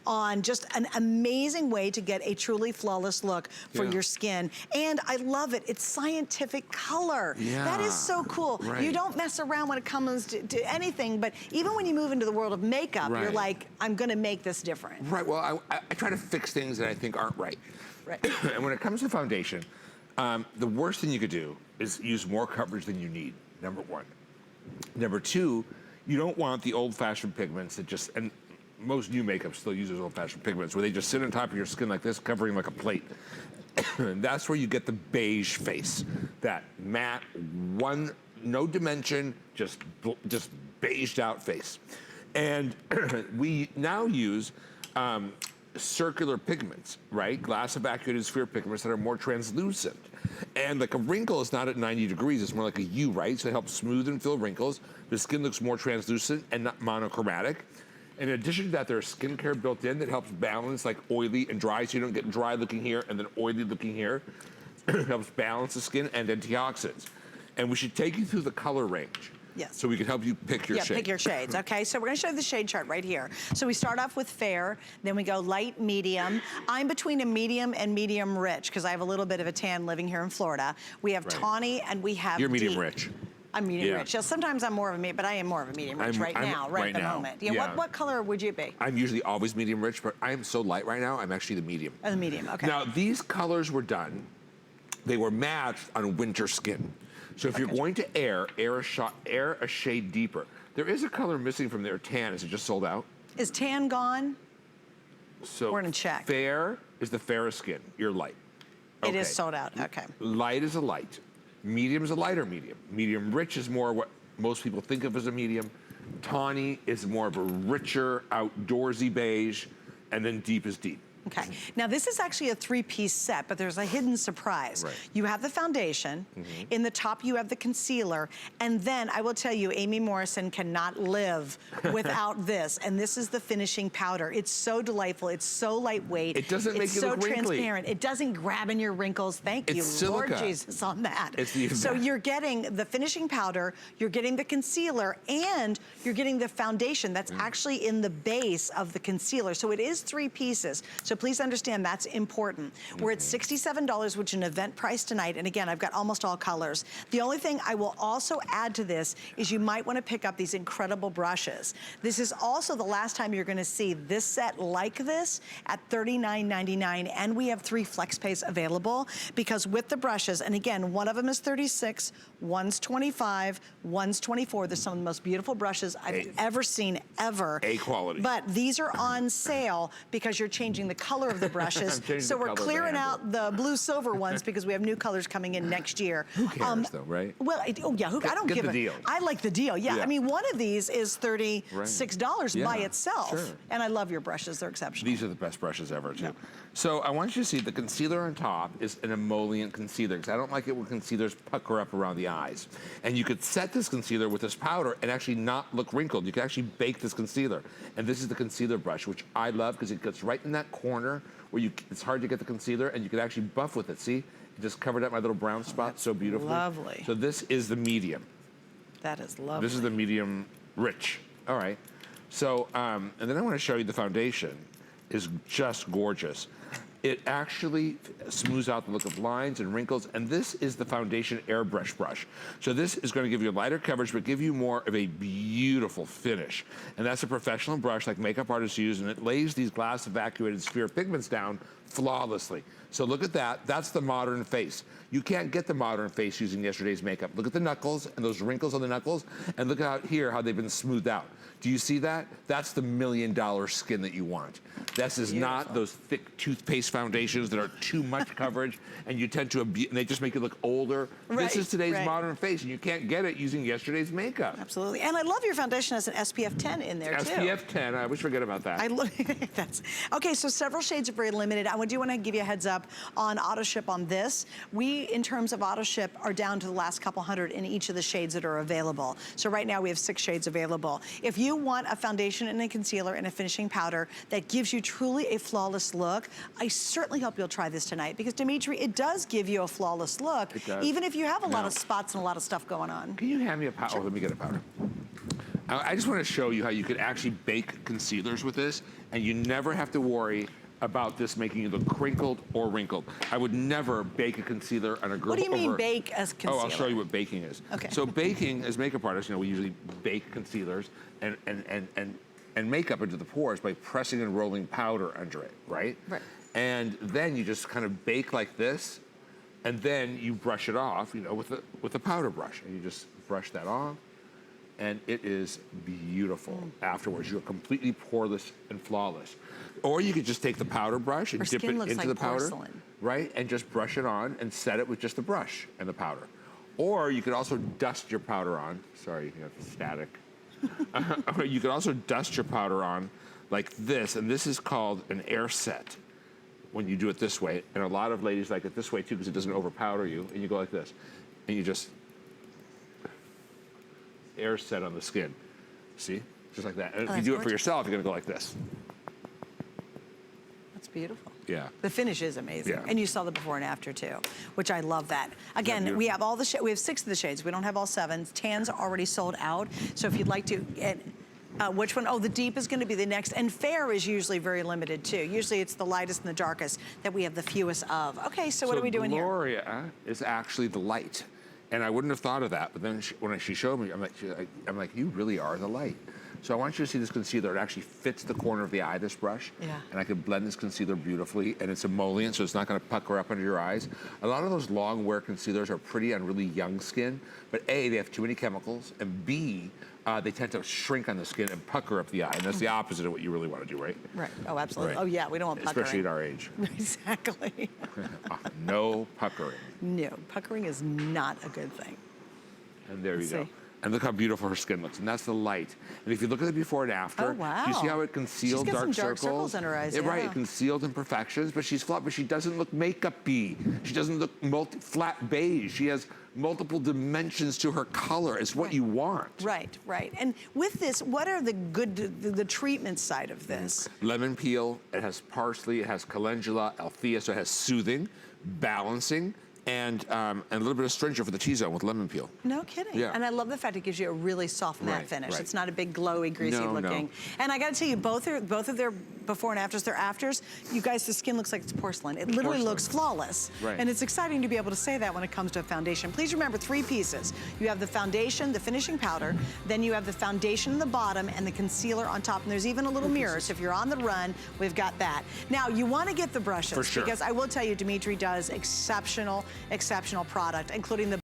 on just an amazing way to get a truly flawless look for your skin. And I love it. It's scientific color. That is so cool. You don't mess around when it comes to anything, but even when you move into the world of makeup, you're like, I'm gonna make this different. Well, I try to fix things that I think aren't right. And when it comes to foundation, the worst thing you could do is use more coverage than you need, number one. Number two, you don't want the old-fashioned pigments that just, and most new makeup still uses old-fashioned pigments where they just sit on top of your skin like this, covering like a plate. And that's where you get the beige face, that matte, no dimension, just beiged out face. And we now use circular pigments, right? Glass evacuated sphere pigments that are more translucent. And like a wrinkle is not at 90 degrees, it's more like a U, right? So it helps smooth and fill wrinkles. The skin looks more translucent and not monochromatic. In addition to that, there's skincare built in that helps balance like oily and dry, so you don't get dry looking here and then oily looking here. It helps balance the skin and antioxidants. And we should take you through the color range. Yes. So we can help you pick your shade. Yeah, pick your shades, okay? So we're gonna show you the shade chart right here. So we start off with fair, then we go light, medium. I'm between a medium and medium rich because I have a little bit of a tan living here in Florida. We have tawny and we have You're medium deep. rich. I'm medium rich. So sometimes I'm more of a medium, but I am more of a medium rich right now, right at the moment. Yeah, what color would you be? I'm usually always medium rich, but I am so light right now, I'm actually the medium. Oh, the medium, okay. Now, these colors were done, they were matched on winter skin. So if you're going to air a shade deeper. There is a color missing from their tan. Is it just sold out? Is tan gone? So we're gonna check. Fair is the fairest skin. You're light. It is sold out, okay. Light is a light. Medium is a lighter medium. Medium rich is more what most people think of as a medium. Tawny is more of a richer, outdoorsy beige. And then deep is deep. Okay, now this is actually a three-piece set, but there's a hidden surprise. You have the foundation, in the top you have the concealer, and then I will tell you, Amy Morrison cannot live without this, and this is the finishing powder. It's so delightful, it's so lightweight. It doesn't make you look wrinkly. It's so transparent. It doesn't grab in your wrinkles. Thank you, Lord Jesus, on that. So you're getting the finishing powder, you're getting the concealer, and you're getting the foundation that's actually in the base of the concealer. So it is three pieces. So please understand that's important. We're at $67, which is an event price tonight. And again, I've got almost all colors. The only thing I will also add to this is you might want to pick up these incredible brushes. This is also the last time you're going to see this set like this at $39.99. And we have 3 flex pays available because with the brushes, and again, one of them is 36, one's 25, one's 24. They're some of the most beautiful brushes I've ever seen, ever. A quality. But these are on sale because you're changing the color of the brushes. So we're clearing out the blue silver ones because we have new colors coming in next year. Who cares though, right? Well, I don't give a deal. I like the deal, I mean, one of these is $36 by itself. And I love your brushes, they're exceptional. These are the best brushes ever too. So I want you to see the concealer on top is an emollient concealer because I don't like it when concealers pucker up around the eyes. And you could set this concealer with this powder and actually not look wrinkled. You can actually bake this concealer. And this is the concealer brush, which I love because it gets right in that corner where it's hard to get the concealer and you can actually buff with it. See, it just covered up my little brown spot so beautifully. Lovely. So this is the medium. That is lovely. This is the medium rich. All right. So, and then I want to show you the foundation is just gorgeous. It actually smooths out the look of lines and wrinkles, and this is the foundation airbrush brush. So this is going to give you lighter coverage, but give you more of a beautiful finish. And that's a professional brush like makeup artists use, and it lays these glass evacuated sphere pigments down flawlessly. So look at that, that's the modern face. You can't get the modern face using yesterday's makeup. Look at the knuckles and those wrinkles on the knuckles, and look out here how they've been smoothed out. Do you see that? That's the $1 million skin that you want. This is not those thick toothpaste foundations that are too much coverage and you tend to, and they just make you look older. This is today's modern face and you can't get it using yesterday's makeup. Absolutely, and I love your foundation has an SPF 10 in there too. SPF 10, I always forget about that. Okay, so several shades are very limited. I do want to give you a heads up on auto ship on this. We, in terms of auto ship, are down to the last couple hundred in each of the shades that are available. So right now we have 6 shades available. If you want a foundation and a concealer and a finishing powder that gives you truly a flawless look, I certainly hope you'll try this tonight because, Dimitri, it does give you a flawless look, even if you have a lot of spots and a lot of stuff going on. Can you hand me a powder? Let me get a powder. I just want to show you how you could actually bake concealers with this, and you never have to worry about this making you look crinkled or wrinkled. I would never bake a concealer on a girl. What do you mean bake as concealer? Oh, I'll show you what baking is. Okay. So baking, as makeup artists, we usually bake concealers and makeup into the pores by pressing and rolling powder under it, right? Right. And then you just kind of bake like this, and then you brush it off, with a powder brush, and you just brush that off, and it is beautiful afterwards. You're completely poreless and flawless. Or you could just take the powder brush and dip it into the powder, right? And just brush it on and set it with just the brush and the powder. Or you could also dust your powder on. Sorry, you have static. You could also dust your powder on like this, and this is called an air set when you do it this way. And a lot of ladies like it this way too because it doesn't overpowder you. And you go like this, and you just air set on the skin. See? Just like that. And if you do it for yourself, you're gonna go like this. That's beautiful. Yeah. The finish is amazing. Yeah. And you saw the before and after too, which I love that. Again, we have all the we have 6 of the shades. We don't have all 7. Tans are already sold out. So if you'd like to get, which one? Oh, the deep is gonna be the next. And fair is usually very limited too. Usually it's the lightest and the darkest that we have the fewest of. Okay, so what are we doing here? Gloria is actually the light. And I wouldn't have thought of that, but then when she showed me, I'm like, you really are the light. So I want you to see this concealer. It actually fits the corner of the eye, this brush. Yeah. And I can blend this concealer beautifully, and it's emollient, so it's not gonna pucker up under your eyes. A lot of those long wear concealers are pretty on really young skin, but A, they have too many chemicals, and B, they tend to shrink on the skin and pucker up the eye, and that's the opposite of what you really wanna do, right? Right, oh, absolutely. Right. Oh yeah, we don't want puckering. Especially at our age. Exactly. No puckering. No, puckering is not a good thing. And there you go. And look how beautiful her skin looks. And that's the light. And if you look at the before and after, oh, wow. do you see how it concealed She's got dark some dark circles in her eyes. Yeah. Right, it concealed imperfections, but she's flat, but she doesn't look makeup-y. She doesn't look flat beige. She has multiple dimensions to her color. It's what you want. Right, right. And with this, what are the treatment side of this? Lemon peel, it has parsley, it has calendula, althea, so it has soothing, balancing, and a little bit of astringent for the T-zone with lemon peel. No kidding. Yeah. And I love the fact it gives you a really soft matte finish. Right. It's not a big glowy, greasy looking. And I gotta tell you, both of their before and afters, their afters, you guys, the skin looks like it's porcelain. It literally looks flawless. Right. And it's exciting to be able to say that when it comes to a foundation. Please remember 3 pieces. You have the foundation, the finishing powder, then you have the foundation in the bottom and the concealer on top. And there's even a little mirror, so if you're on the run, we've got that. Now, you wanna get the brushes. For sure. Because I will tell you, Dimitri does exceptional product, including the